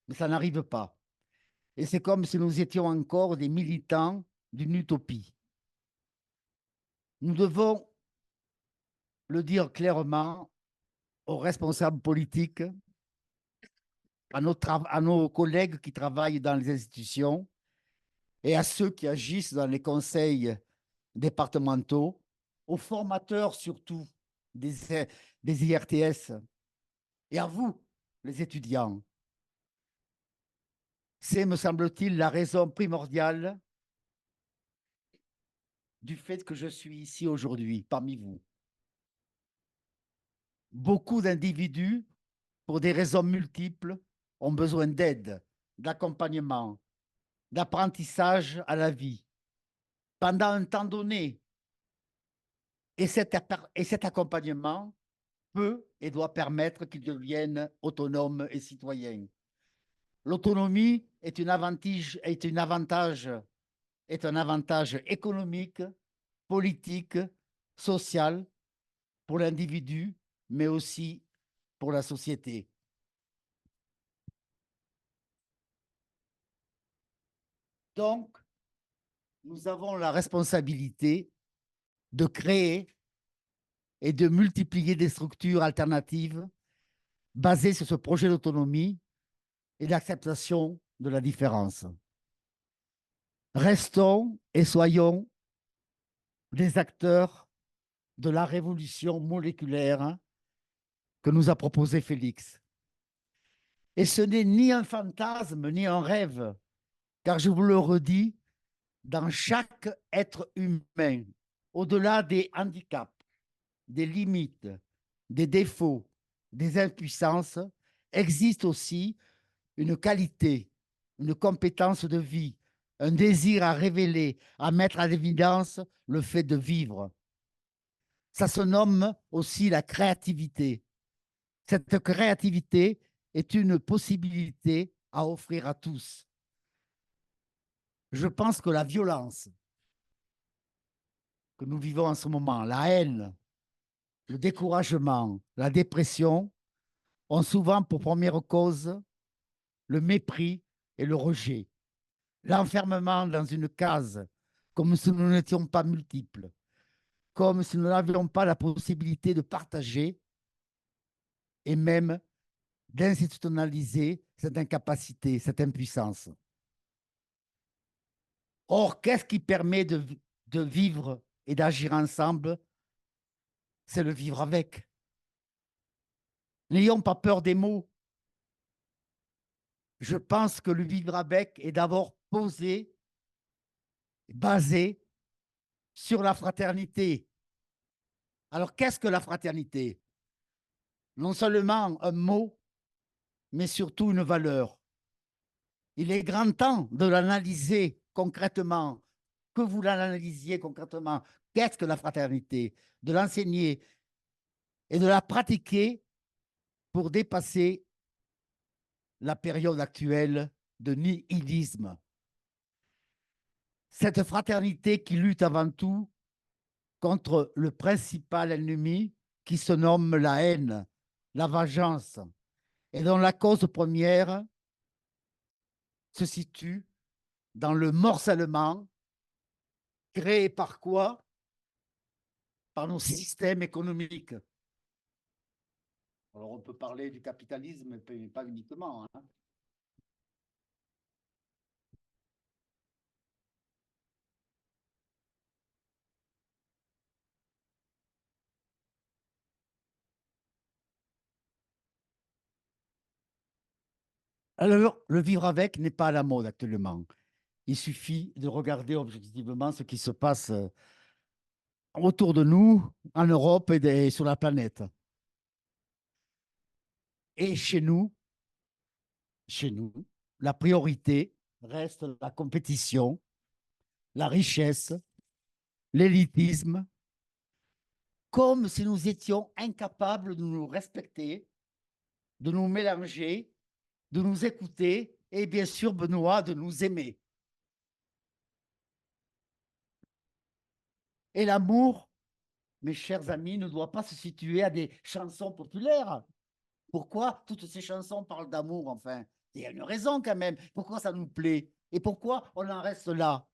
Mais ça n'arrive pas. Et c'est comme si nous étions encore des militants d'une utopie. Nous devons le dire clairement aux responsables politiques, à nos collègues qui travaillent dans les institutions et à ceux qui agissent dans les conseils départementaux, aux formateurs surtout des IRTS et à vous, les étudiants. C'est, me semble-t-il, la raison primordiale du fait que je suis ici aujourd'hui, parmi vous. Beaucoup d'individus, pour des raisons multiples, ont besoin d'aide, d'accompagnement, d'apprentissage à la vie, pendant un temps donné. Et cet accompagnement peut et doit permettre qu'ils deviennent autonomes et citoyens. L'autonomie est un avantage économique, politique, social pour l'individu, mais aussi pour la société. Donc, nous avons la responsabilité de créer et de multiplier des structures alternatives basées sur ce projet d'autonomie et d'acceptation de la différence. Restons et soyons des acteurs de la révolution moléculaire que nous a proposé Félix. Et ce n'est ni un fantasme, ni un rêve, car je vous le redis, dans chaque être humain, au-delà des handicaps, des limites, des défauts, des impuissances, existe aussi une qualité, une compétence de vie, un désir à révéler, à mettre à l'évidence le fait de vivre. Ça se nomme aussi la créativité. Cette créativité est une possibilité à offrir à tous. Je pense que la violence que nous vivons en ce moment, la haine, le découragement, la dépression, ont souvent pour première cause le mépris et le rejet, l'enfermement dans une case, comme si nous n'étions pas multiples, comme si nous n'avions pas la possibilité de partager et même d'institutionnaliser cette incapacité, cette impuissance. Or, qu'est-ce qui permet de vivre et d'agir ensemble? C'est le vivre avec. N'ayons pas peur des mots. Je pense que le vivre avec est d'abord posé, basé sur la fraternité. Alors, qu'est-ce que la fraternité? Non seulement un mot, mais surtout une valeur. Il est grand temps de l'analyser concrètement, que vous l'analysiez concrètement. Qu'est-ce que la fraternité? De l'enseigner et de la pratiquer pour dépasser la période actuelle de nihilisme. Cette fraternité qui lutte avant tout contre le principal ennemi qui se nomme la haine, la vengeance, et dont la cause première se situe dans le morcellement créé par quoi? Par nos systèmes économiques. Alors on peut parler du capitalisme, mais pas uniquement, hein. Alors, le vivre avec n'est pas à la mode actuellement. Il suffit de regarder objectivement ce qui se passe autour de nous, en Europe et sur la planète. Et chez nous, chez nous, la priorité reste la compétition, la richesse, l'élitisme, comme si nous étions incapables de nous respecter, de nous mélanger, de nous écouter et bien sûr, Benoît, de nous aimer. Et l'amour, mes chers amis, ne doit pas se situer à des chansons populaires. Pourquoi toutes ces chansons parlent d'amour, enfin? Il y a une raison quand même. Pourquoi ça nous plaît? Et pourquoi on en reste là?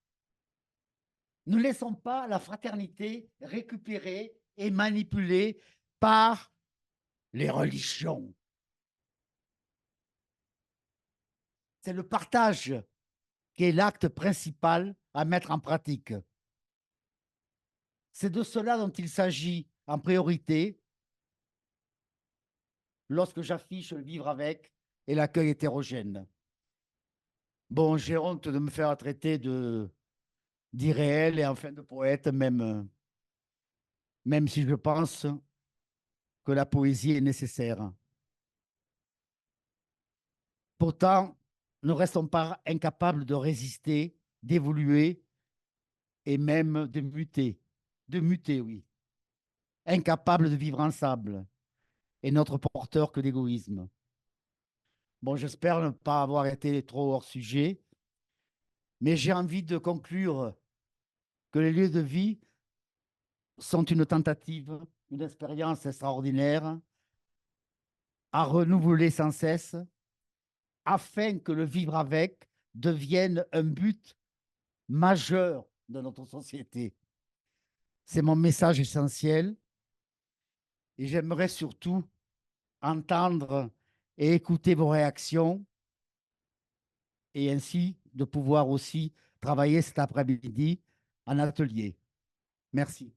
Ne laissons pas la fraternité récupérée et manipulée par les religions. C'est le partage qui est l'acte principal à mettre en pratique. C'est de cela dont il s'agit en priorité lorsque j'affiche le vivre avec et l'accueil hétérogène. Bon, j'ai honte de me faire traiter d'irréel et enfin de poète, même si je pense que la poésie est nécessaire. Pourtant, ne restons pas incapables de résister, d'évoluer et même de muter. De muter, oui. Incapables de vivre ensemble et notre porteur que d'égoïsme. Bon, j'espère ne pas avoir été trop hors sujet, mais j'ai envie de conclure que les lieux de vie sont une tentative, une expérience extraordinaire à renouveler sans cesse afin que le vivre avec devienne un but majeur de notre société. C'est mon message essentiel et j'aimerais surtout entendre et écouter vos réactions et ainsi de pouvoir aussi travailler cet après-midi en atelier. Merci.